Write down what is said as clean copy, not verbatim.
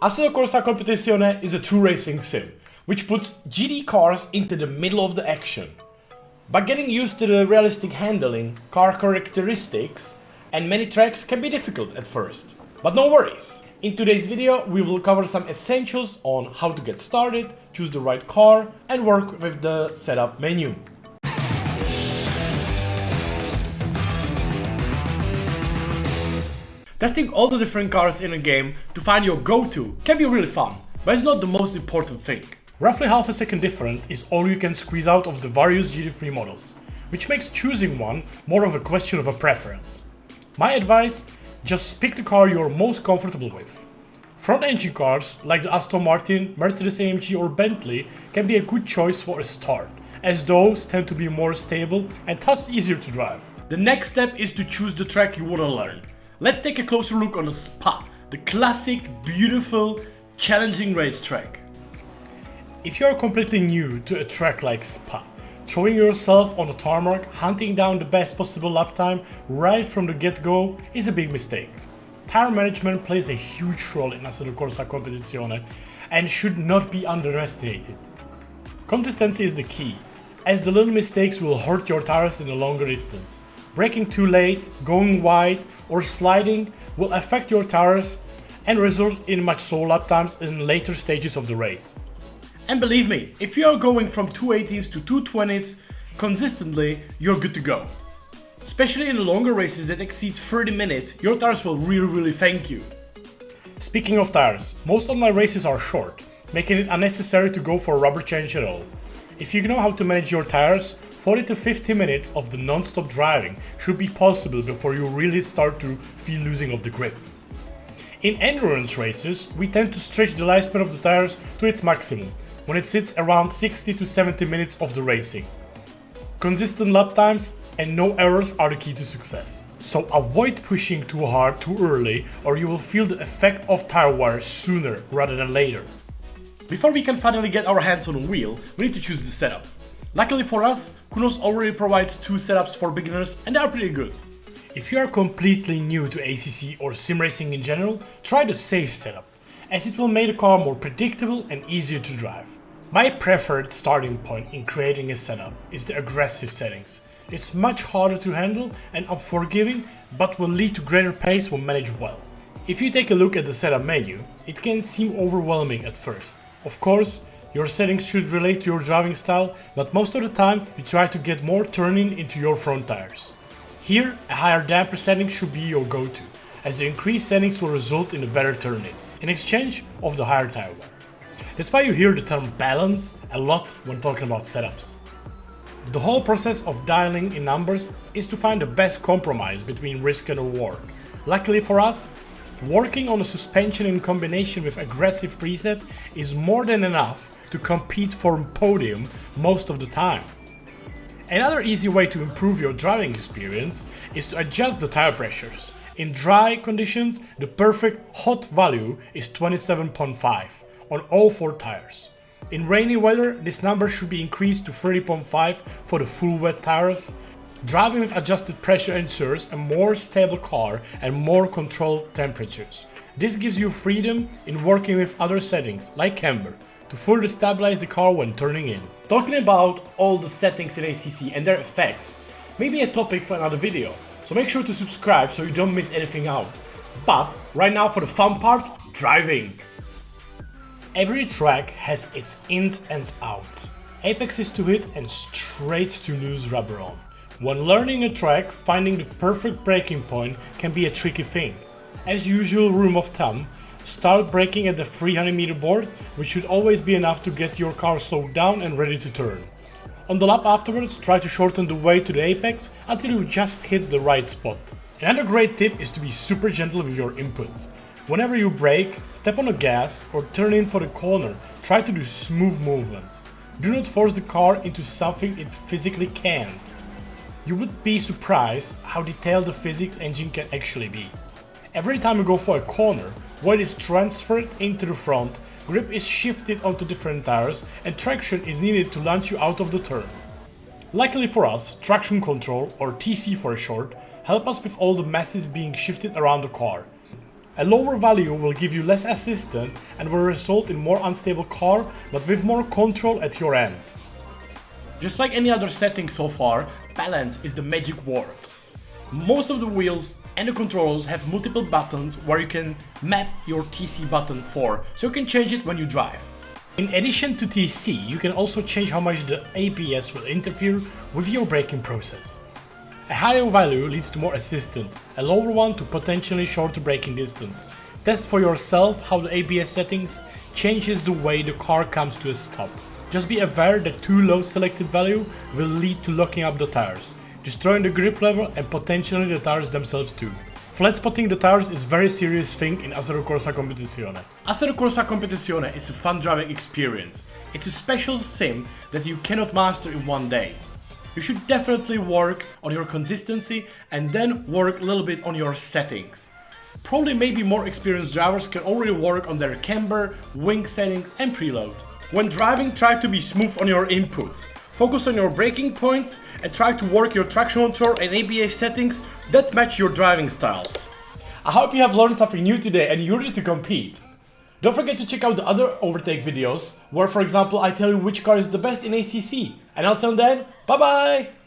Assetto Corsa Competizione is a true racing sim, which puts GT cars into the middle of the action. By getting used to the realistic handling, car characteristics, and many tracks can be difficult at first. But no worries! In today's video we will cover some essentials on how to get started, choose the right car, and work with the setup menu. Testing all the different cars in a game to find your go-to can be really fun, but it's not the most important thing. Roughly half a second difference is all you can squeeze out of the various GT3 models, which makes choosing one more of a question of a preference. My advice, just pick the car you're most comfortable with. Front engine cars like the Aston Martin, Mercedes-AMG or Bentley can be a good choice for a start, as those tend to be more stable and thus easier to drive. The next step is to choose the track you want to learn. Let's take a closer look on the Spa, the classic, beautiful, challenging racetrack. If you are completely new to a track like Spa, throwing yourself on the tarmac, hunting down the best possible lap time right from the get-go is a big mistake. Tire management plays a huge role in Assetto Corsa Competizione and should not be underestimated. Consistency is the key, as the little mistakes will hurt your tires in the longer distance. Braking too late, going wide, or sliding will affect your tires and result in much slower lap times in later stages of the race. And believe me, if you are going from 280s to 220s consistently, you're good to go. Especially in the longer races that exceed 30 minutes, your tires will really thank you. Speaking of tires, most of my races are short, making it unnecessary to go for a rubber change at all. If you know how to manage your tires, 40 to 50 minutes of the non-stop driving should be possible before you really start to feel losing of the grip. In endurance races, we tend to stretch the lifespan of the tires to its maximum, when it sits around 60 to 70 minutes of the racing. Consistent lap times and no errors are the key to success. So avoid pushing too hard too early, or you will feel the effect of tire wear sooner rather than later. Before we can finally get our hands on a wheel, we need to choose the setup. Luckily for us, Kunos already provides two setups for beginners and they are pretty good. If you are completely new to ACC or sim racing in general, try the safe setup, as it will make the car more predictable and easier to drive. My preferred starting point in creating a setup is the aggressive settings. It's much harder to handle and unforgiving, but will lead to greater pace when managed well. If you take a look at the setup menu, it can seem overwhelming at first. Of course, your settings should relate to your driving style, but most of the time you try to get more turning into your front tires. Here, a higher damper setting should be your go-to, as the increased settings will result in a better turning, in exchange of the higher tire wear. That's why you hear the term balance a lot when talking about setups. The whole process of dialing in numbers is to find the best compromise between risk and reward. Luckily for us, working on a suspension in combination with aggressive preset is more than enough to compete for a podium most of the time. Another easy way to improve your driving experience is to adjust the tire pressures. In dry conditions, the perfect hot value is 27.5 on all four tires. In rainy weather, this number should be increased to 30.5 for the full wet tires. Driving with adjusted pressure ensures a more stable car and more controlled temperatures. This gives you freedom in working with other settings, like camber, to further stabilize the car when turning in. Talking about all the settings in ACC and their effects may be a topic for another video, so make sure to subscribe so you don't miss anything out. But right now for the fun part, driving! Every track has its ins and outs. Apex is to hit and straight to lose rubber on. When learning a track, finding the perfect braking point can be a tricky thing. As usual, rule of thumb, start braking at the 300 meter board, which should always be enough to get your car slowed down and ready to turn. On the lap afterwards, try to shorten the way to the apex until you just hit the right spot. Another great tip is to be super gentle with your inputs. Whenever you brake, step on the gas or turn in for the corner, try to do smooth movements. Do not force the car into something it physically can't. You would be surprised how detailed the physics engine can actually be. Every time you go for a corner, weight is transferred into the front, grip is shifted onto different tires, and traction is needed to launch you out of the turn. Luckily for us, traction control, or TC for short, help us with all the masses being shifted around the car. A lower value will give you less assistance and will result in more unstable car, but with more control at your end. Just like any other setting so far, balance is the magic word. Most of the wheels and the controls have multiple buttons where you can map your TC button for, so you can change it when you drive. In addition to TC, you can also change how much the ABS will interfere with your braking process. A higher value leads to more assistance, a lower one to potentially shorter braking distance. Test for yourself how the ABS settings changes the way the car comes to a stop. Just be aware that too low selected value will lead to locking up the tires, destroying the grip level and potentially the tires themselves too. Flat spotting the tires is a very serious thing in Assetto Corsa Competizione. Assetto Corsa Competizione is a fun driving experience. It's a special sim that you cannot master in one day. You should definitely work on your consistency and then work a little bit on your settings. Probably maybe more experienced drivers can already work on their camber, wing settings and preload. When driving, try to be smooth on your inputs. Focus on your braking points and try to work your traction control and ABS settings that match your driving styles. I hope you have learned something new today and you're ready to compete. Don't forget to check out the other overtake videos where, for example, I tell you which car is the best in ACC. And until then, bye bye!